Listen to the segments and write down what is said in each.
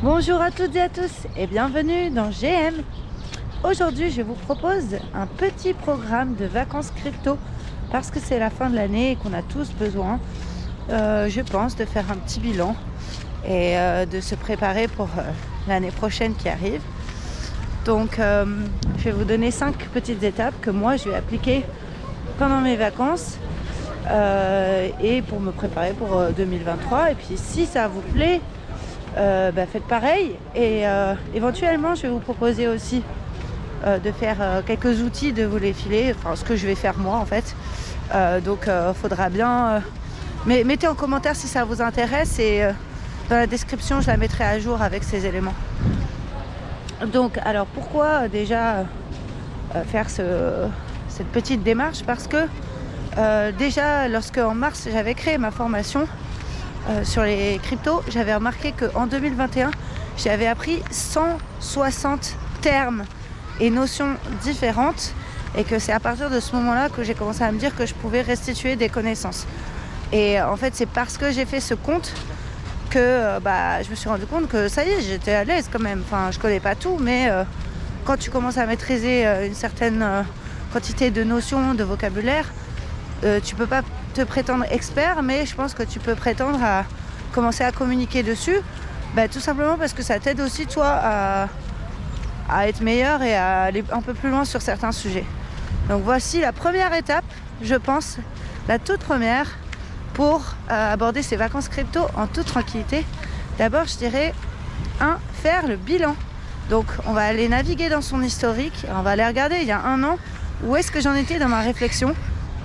Bonjour à toutes et à tous et bienvenue dans GM. Aujourd'hui je vous propose un petit programme de vacances crypto parce que c'est la fin de l'année et qu'on a tous besoin, je pense, de faire un petit bilan et de se préparer pour l'année prochaine qui arrive. Donc je vais vous donner 5 petites étapes que moi je vais appliquer pendant mes vacances et pour me préparer pour 2023. Et puis si ça vous plaît, faites pareil et éventuellement je vais vous proposer aussi de faire quelques outils, de vous les filer, enfin ce que je vais faire moi en fait. Donc faudra bien mettez en commentaire si ça vous intéresse et dans la description je la mettrai à jour avec ces éléments. Donc alors pourquoi déjà faire cette petite démarche? Parce que déjà lorsque en mars j'avais créé ma formation sur les cryptos, j'avais remarqué qu'en 2021 j'avais appris 160 termes et notions différentes et que c'est à partir de ce moment-là que j'ai commencé à me dire que je pouvais restituer des connaissances. Et en fait c'est parce que j'ai fait ce compte que je me suis rendu compte que ça y est, j'étais à l'aise quand même. Enfin, je connais pas tout, mais quand tu commences à maîtriser une certaine quantité de notions, de vocabulaire, tu peux pas te prétendre expert, mais je pense que tu peux prétendre à commencer à communiquer dessus, tout simplement parce que ça t'aide aussi toi à être meilleur et à aller un peu plus loin sur certains sujets. Donc voici la première étape, je pense, la toute première pour aborder ces vacances crypto en toute tranquillité. D'abord je dirais faire le bilan. Donc on va aller naviguer dans son historique, on va aller regarder il y a un an où est-ce que j'en étais dans ma réflexion,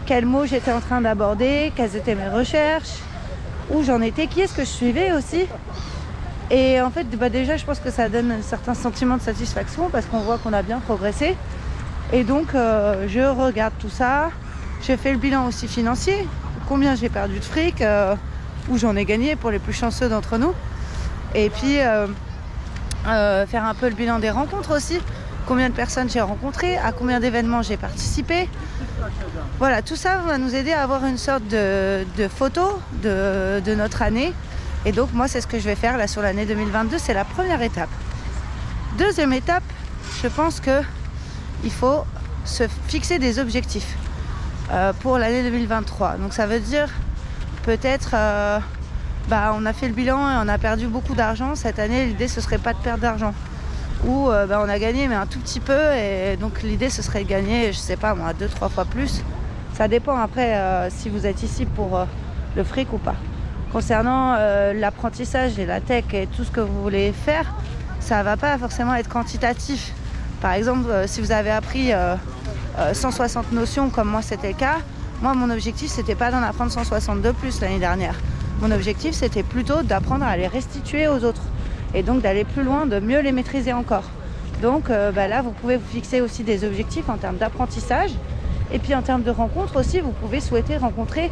quels mots j'étais en train d'aborder, quelles étaient mes recherches, où j'en étais, qui est-ce que je suivais aussi. Et en fait déjà je pense que ça donne un certain sentiment de satisfaction parce qu'on voit qu'on a bien progressé. Et donc je regarde tout ça, je fais le bilan aussi financier, combien j'ai perdu de fric, où j'en ai gagné pour les plus chanceux d'entre nous. Et puis faire un peu le bilan des rencontres aussi, combien de personnes j'ai rencontrées, à combien d'événements j'ai participé. Voilà, tout ça va nous aider à avoir une sorte de photo de notre année. Et donc moi c'est ce que je vais faire là sur l'année 2022, c'est la première étape. Deuxième étape, je pense que il faut se fixer des objectifs pour l'année 2023. Donc ça veut dire peut-être on a fait le bilan et on a perdu beaucoup d'argent. Cette année l'idée ce serait pas de perdre d'argent. Ou on a gagné mais un tout petit peu et donc l'idée ce serait de gagner, je sais pas moi, 2-3 fois plus. Ça dépend après si vous êtes ici pour le fric ou pas. Concernant l'apprentissage et la tech et tout ce que vous voulez faire, ça va pas forcément être quantitatif. Par exemple, si vous avez appris 160 notions comme moi c'était le cas, moi mon objectif c'était pas d'en apprendre 162 plus l'année dernière. Mon objectif c'était plutôt d'apprendre à les restituer aux autres. Et donc d'aller plus loin, de mieux les maîtriser encore. Donc là, vous pouvez vous fixer aussi des objectifs en termes d'apprentissage. Et puis en termes de rencontres aussi, vous pouvez souhaiter rencontrer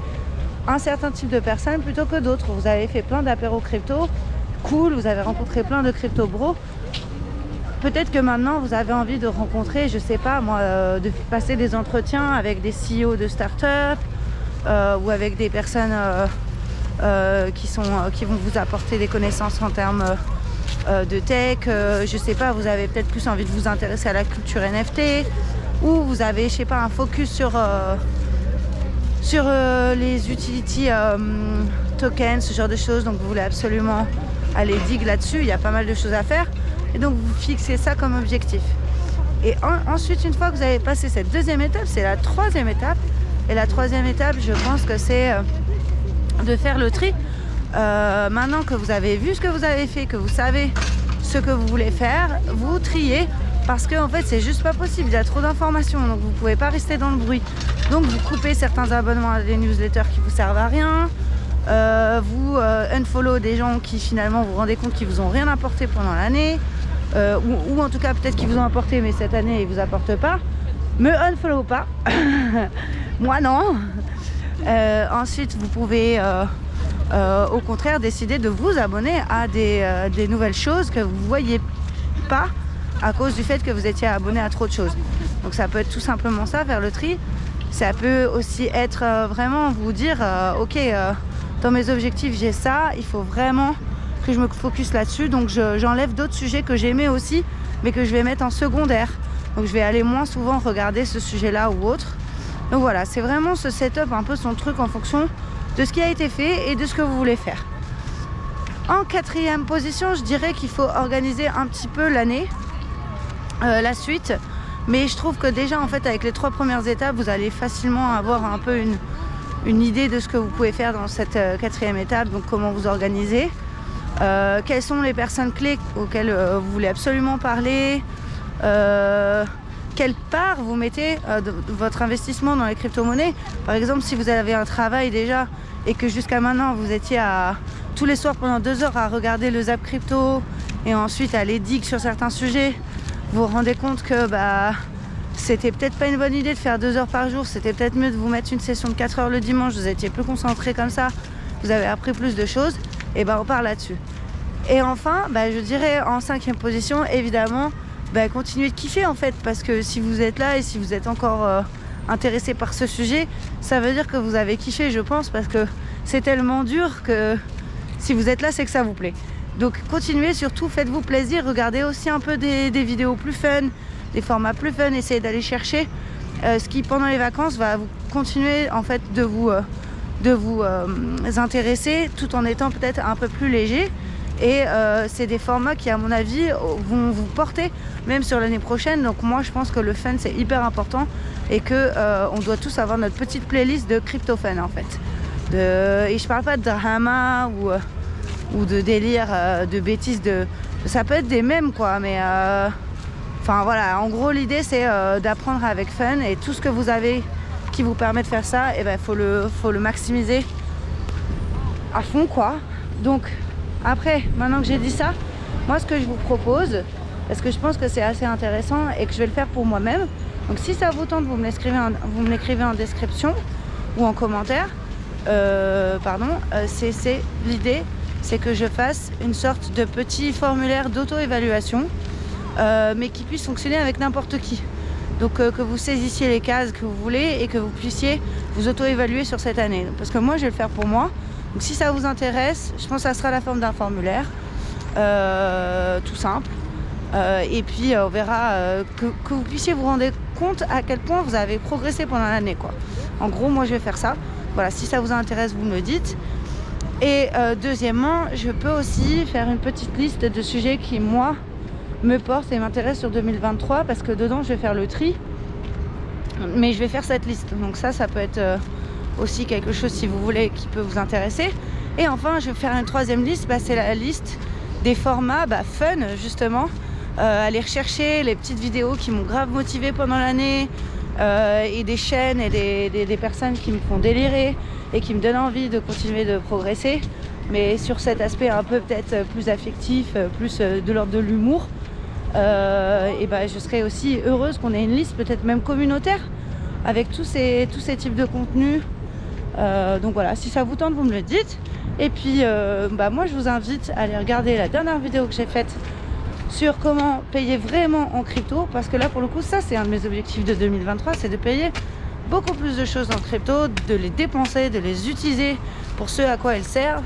un certain type de personnes plutôt que d'autres. Vous avez fait plein d'apéros crypto, cool, vous avez rencontré plein de crypto bros. Peut-être que maintenant, vous avez envie de rencontrer, je sais pas moi, de passer des entretiens avec des CEO de start-up ou avec des personnes qui vont vous apporter des connaissances en termes de tech, je sais pas, vous avez peut-être plus envie de vous intéresser à la culture NFT, ou vous avez, je sais pas, un focus sur les utility tokens, ce genre de choses, donc vous voulez absolument aller dig là-dessus, il y a pas mal de choses à faire, et donc vous fixez ça comme objectif. Et ensuite, une fois que vous avez passé cette deuxième étape, c'est la troisième étape, et la troisième étape, je pense que c'est de faire le tri. Maintenant que vous avez vu ce que vous avez fait, que vous savez ce que vous voulez faire, vous triez parce que en fait c'est juste pas possible, il y a trop d'informations, donc vous pouvez pas rester dans le bruit. Donc vous coupez certains abonnements à des newsletters qui vous servent à rien, vous unfollow des gens qui finalement vous vous rendez compte qu'ils vous ont rien apporté pendant l'année, ou en tout cas peut-être qu'ils vous ont apporté mais cette année ils vous apportent pas. Me unfollow pas. Moi non. Ensuite vous pouvez au contraire décider de vous abonner à des nouvelles choses que vous ne voyez pas à cause du fait que vous étiez abonné à trop de choses. Donc ça peut être tout simplement ça, faire le tri. Ça peut aussi être vraiment vous dire ok, dans mes objectifs j'ai ça, il faut vraiment que je me focus là-dessus. Donc j'enlève d'autres sujets que j'aimais aussi, mais que je vais mettre en secondaire. Donc je vais aller moins souvent regarder ce sujet-là ou autre. Donc voilà, c'est vraiment ce setup, un peu son truc en fonction de ce qui a été fait et de ce que vous voulez faire. En quatrième position, je dirais qu'il faut organiser un petit peu l'année, la suite. Mais je trouve que déjà, en fait, avec les 3 premières étapes, vous allez facilement avoir un peu une idée de ce que vous pouvez faire dans cette 4e étape. Donc comment vous organiser, quelles sont les personnes clés auxquelles vous voulez absolument parler, quelle part vous mettez de votre investissement dans les crypto-monnaies. Par exemple, si vous avez un travail déjà et que jusqu'à maintenant vous étiez tous les soirs pendant 2 heures à regarder le Zap Crypto et ensuite à les digues sur certains sujets, vous vous rendez compte que c'était peut-être pas une bonne idée de faire 2 heures par jour, c'était peut-être mieux de vous mettre une session de 4 heures le dimanche, vous étiez plus concentré comme ça, vous avez appris plus de choses, et on part là-dessus. Et enfin, je dirais en 5e position, évidemment, continuez de kiffer en fait, parce que si vous êtes là et si vous êtes encore intéressé par ce sujet, ça veut dire que vous avez kiffé, je pense, parce que c'est tellement dur que si vous êtes là, c'est que ça vous plaît. Donc continuez, surtout faites-vous plaisir, regardez aussi un peu des vidéos plus fun, des formats plus fun, essayez d'aller chercher ce qui pendant les vacances va vous continuer en fait de vous intéresser tout en étant peut-être un peu plus léger. Et c'est des formats qui à mon avis vont vous porter même sur l'année prochaine. Donc moi je pense que le fun c'est hyper important et que on doit tous avoir notre petite playlist de crypto fun en fait. Et je parle pas de drama ou de délire, de bêtises, ça peut être des mèmes quoi, mais enfin voilà, en gros l'idée c'est d'apprendre avec fun et tout ce que vous avez qui vous permet de faire ça, et faut le maximiser à fond quoi. Donc après, maintenant que j'ai dit ça, moi ce que je vous propose, parce que je pense que c'est assez intéressant et que je vais le faire pour moi-même, donc si ça vous tente, vous me l'écrivez en description ou en commentaire. C'est l'idée, c'est que je fasse une sorte de petit formulaire d'auto-évaluation, mais qui puisse fonctionner avec n'importe qui. Donc que vous saisissiez les cases que vous voulez et que vous puissiez vous auto-évaluer sur cette année. Parce que moi, je vais le faire pour moi. Donc si ça vous intéresse, je pense que ça sera la forme d'un formulaire, tout simple. Et puis on verra que vous puissiez vous rendre compte à quel point vous avez progressé pendant l'année, quoi. En gros, moi, je vais faire ça. Voilà, si ça vous intéresse, vous me le dites. Et deuxièmement, je peux aussi faire une petite liste de sujets qui, moi, me portent et m'intéressent sur 2023, parce que dedans, je vais faire le tri. Mais je vais faire cette liste. Donc ça peut être aussi quelque chose, si vous voulez, qui peut vous intéresser. Et enfin, je vais faire une 3e liste. C'est la liste des formats fun, justement. Aller rechercher les petites vidéos qui m'ont grave motivé pendant l'année. Et des chaînes et des personnes qui me font délirer et qui me donnent envie de continuer de progresser, mais sur cet aspect un peu peut-être plus affectif, plus de l'ordre de l'humour. Je serais aussi heureuse qu'on ait une liste peut-être même communautaire avec tous ces types de contenus. Donc voilà, si ça vous tente, vous me le dites. Et puis moi je vous invite à aller regarder la dernière vidéo que j'ai faite sur comment payer vraiment en crypto, parce que là pour le coup ça c'est un de mes objectifs de 2023, c'est de payer beaucoup plus de choses en crypto, de les dépenser, de les utiliser pour ce à quoi elles servent,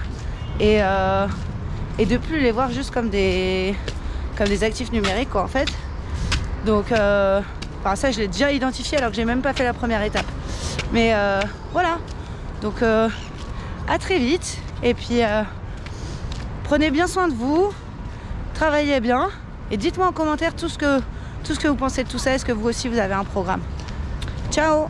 et de plus les voir juste comme des actifs numériques quoi en fait. Donc ça je l'ai déjà identifié alors que j'ai même pas fait la première étape, mais voilà. Donc à très vite, et puis prenez bien soin de vous, travaillez bien, et dites-moi en commentaire tout ce que vous pensez de tout ça. Est-ce que vous aussi vous avez un programme? Ciao!